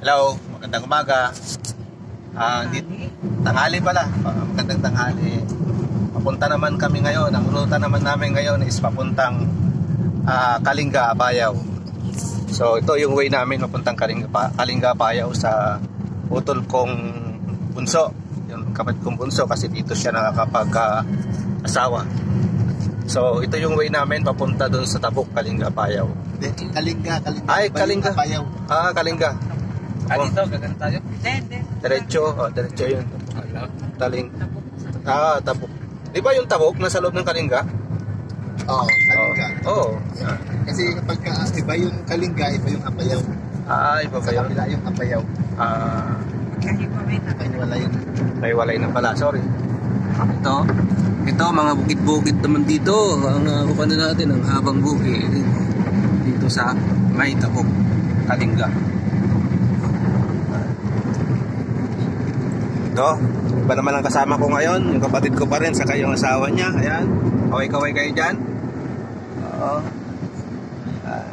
Hello, magandang umaga. Tanghali pala. Magandang tanghali. Papunta naman kami ngayon. Ang ruta naman namin ngayon is papuntang Kalinga, Apayao. So ito yung way namin papuntang Kalinga, Apayao sa utol kong bunso. Yung kapatid kong bunso kasi dito siya nakakapag-asawa. So ito yung way namin papunta doon sa Tabuk, Kalinga, Apayao. Kalinga. Ay, Kalinga. Apayao. Kalinga. Dito, gagan tayo. Diretso, diretso yun. Tabuk. Di ba yung Tabuk nasa loob ng Kalinga? Oo, Kalinga. Oo. Kasi kapag iba yung Kalinga, iba yung Apayao. Iba ba Sa yun? kabila yung Apayao. Kahiwala yun. Nahiwalay na pala, sorry. Ito mga bukid-bukid naman dito. Ang kukunan natin, ang habang bukid dito sa may Tabuk, Kalinga. Ito, iba naman ang kasama ko ngayon. Yung kapatid ko pa rin, saka yung asawa niya. Ayan, kaway-kaway kayo dyan. Oo.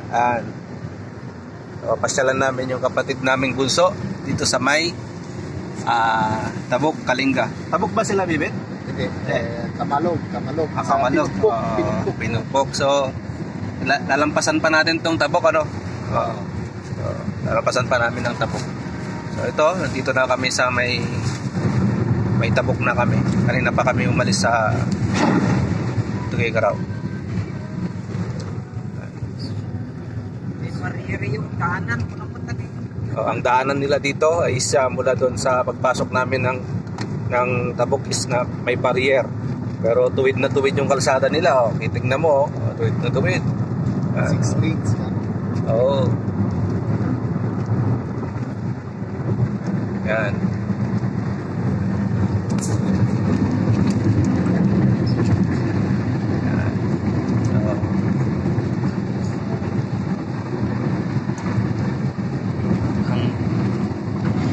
Ayan. So, pasyalan namin yung kapatid naming bunso dito sa may Tabuk, Kalinga. Tabuk ba sila, Bibit? Hindi, Kamalog. Kamalog. Pinumpok. So, lalampasan pa natin tong Tabuk, ano? Oo. So, lalampasan pa namin ang Tabuk. So, ito, nandito na kami sa may Tabuk na kami. Kanina pa kami umalis sa Tuguegarao. Ang daanan nila dito ay isa mula doon sa pagpasok namin ng Tabuk is na may barrier. Pero tuwid na tuwid yung kalsada nila. Titignan mo, tuwid na tuwid. 6 lanes na. Oo. Yan.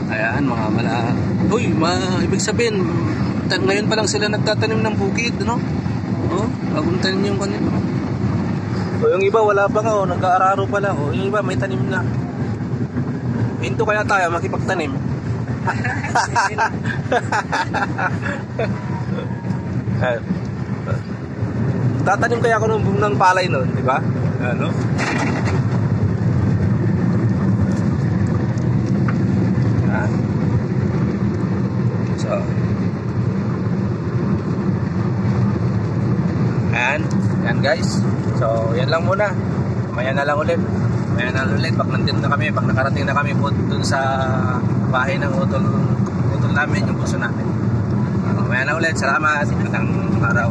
Ayan, mga ibig sabihin, ngayon pa lang sila nagtatanim ng bukid, no? Bagong tanim yung kanila. Yung iba wala pa nga, nag-aararo pa lang. Yung iba may tanim na. Hinto kaya tayo makipagtanim. Tatanim kaya ako ng palay noon, di ba? Ano? So, yan guys. So, yan lang muna. Mamaya na lang ulit. Pag nandito na kami, pag nakarating na kami po dun sa bahay ng utol namin, yung puso namin. Mamaya na ulit. Salamat. Magandang araw.